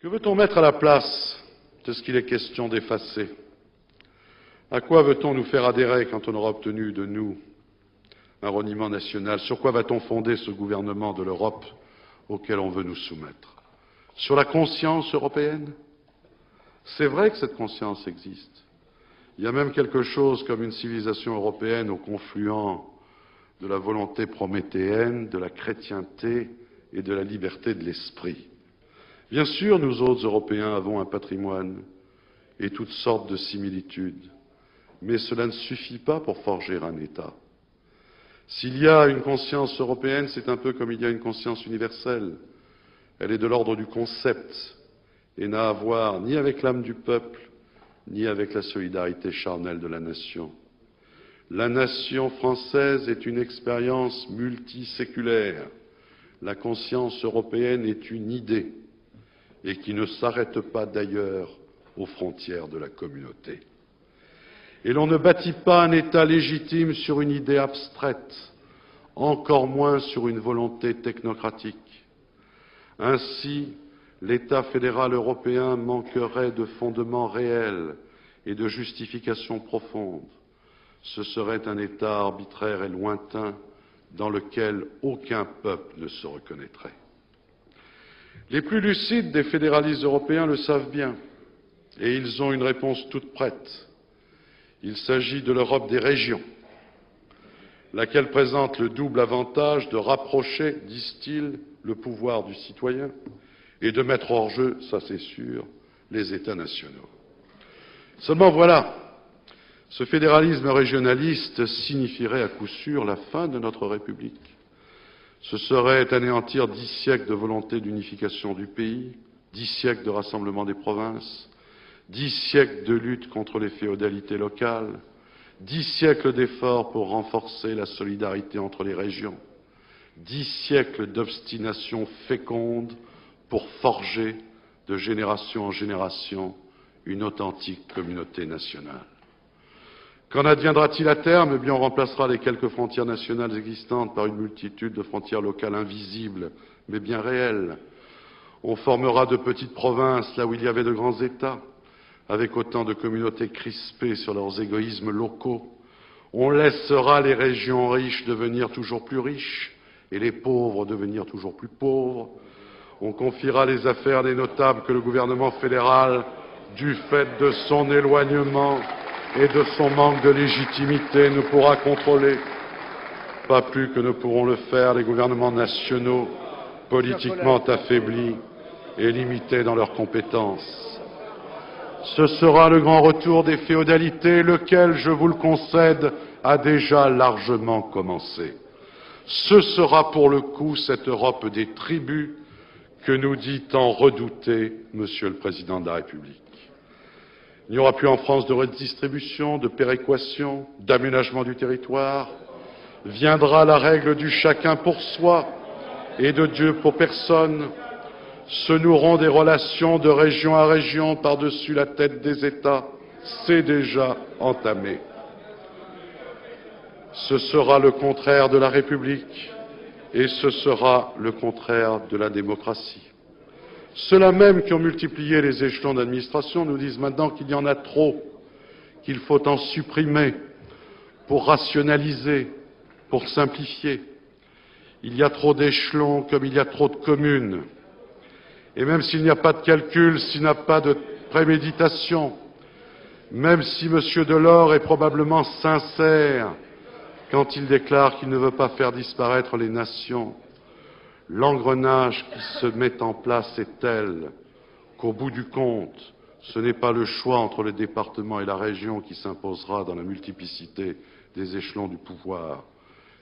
Que veut-on mettre à la place de ce qu'il est question d'effacer? À quoi veut-on nous faire adhérer quand on aura obtenu de nous un reniement national? Sur quoi va-t-on fonder ce gouvernement de l'Europe auquel on veut nous soumettre? Sur la conscience européenne? C'est vrai que cette conscience existe. Il y a même quelque chose comme une civilisation européenne au confluent de la volonté prométhéenne, de la chrétienté et de la liberté de l'esprit. Bien sûr, nous autres Européens avons un patrimoine et toutes sortes de similitudes, mais cela ne suffit pas pour forger un État. S'il y a une conscience européenne, c'est un peu comme il y a une conscience universelle. Elle est de l'ordre du concept et n'a à voir ni avec l'âme du peuple, ni avec la solidarité charnelle de la nation. La nation française est une expérience multiséculaire. La conscience européenne est une idée et qui ne s'arrête pas d'ailleurs aux frontières de la communauté. Et l'on ne bâtit pas un État légitime sur une idée abstraite, encore moins sur une volonté technocratique. Ainsi, l'État fédéral européen manquerait de fondements réels et de justifications profondes. Ce serait un État arbitraire et lointain dans lequel aucun peuple ne se reconnaîtrait. Les plus lucides des fédéralistes européens le savent bien, et ils ont une réponse toute prête. Il s'agit de l'Europe des régions, laquelle présente le double avantage de rapprocher, disent-ils, le pouvoir du citoyen et de mettre hors jeu, ça c'est sûr, les États nationaux. Seulement voilà, ce fédéralisme régionaliste signifierait à coup sûr la fin de notre République. Ce serait anéantir 10 siècles de volonté d'unification du pays, 10 siècles de rassemblement des provinces, 10 siècles de lutte contre les féodalités locales, 10 siècles d'efforts pour renforcer la solidarité entre les régions, 10 siècles d'obstination féconde pour forger de génération en génération une authentique communauté nationale. Qu'en adviendra-t-il à terme? Eh bien, on remplacera les quelques frontières nationales existantes par une multitude de frontières locales invisibles, mais bien réelles. On formera de petites provinces là où il y avait de grands États, avec autant de communautés crispées sur leurs égoïsmes locaux. On laissera les régions riches devenir toujours plus riches et les pauvres devenir toujours plus pauvres. On confiera les affaires des notables que le gouvernement fédéral, du fait de son éloignement et de son manque de légitimité, ne pourra contrôler, pas plus que ne pourront le faire les gouvernements nationaux, politiquement affaiblis et limités dans leurs compétences. Ce sera le grand retour des féodalités, lequel, je vous le concède, a déjà largement commencé. Ce sera pour le coup cette Europe des tribus que nous dit tant redouter Monsieur le Président de la République. Il n'y aura plus en France de redistribution, de péréquation, d'aménagement du territoire. Viendra la règle du chacun pour soi et de Dieu pour personne. Se noueront des relations de région à région par-dessus la tête des États. C'est déjà entamé. Ce sera le contraire de la République et ce sera le contraire de la démocratie. Ceux-là même qui ont multiplié les échelons d'administration nous disent maintenant qu'il y en a trop, qu'il faut en supprimer pour rationaliser, pour simplifier. Il y a trop d'échelons comme il y a trop de communes. Et même s'il n'y a pas de calcul, s'il n'y a pas de préméditation, même si M. Delors est probablement sincère quand il déclare qu'il ne veut pas faire disparaître les nations, l'engrenage qui se met en place est tel qu'au bout du compte, ce n'est pas le choix entre le département et la région qui s'imposera dans la multiplicité des échelons du pouvoir,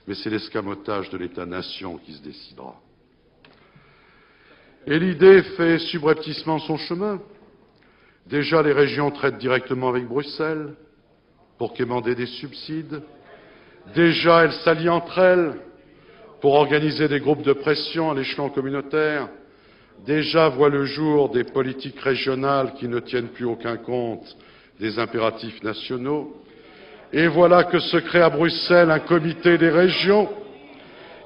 mais c'est l'escamotage de l'État-nation qui se décidera. Et l'idée fait subrepticement son chemin. Déjà, les régions traitent directement avec Bruxelles pour quémander des subsides. Déjà, elles s'allient entre elles pour organiser des groupes de pression à l'échelon communautaire. Déjà voient le jour des politiques régionales qui ne tiennent plus aucun compte des impératifs nationaux. Et voilà que se crée à Bruxelles un comité des régions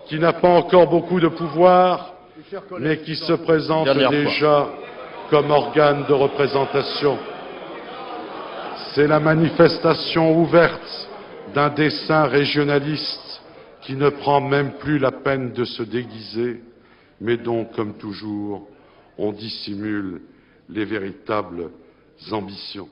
qui n'a pas encore beaucoup de pouvoir, mais qui se présente déjà comme organe de représentation. C'est la manifestation ouverte d'un dessein régionaliste qui ne prend même plus la peine de se déguiser, mais dont, comme toujours, on dissimule les véritables ambitions.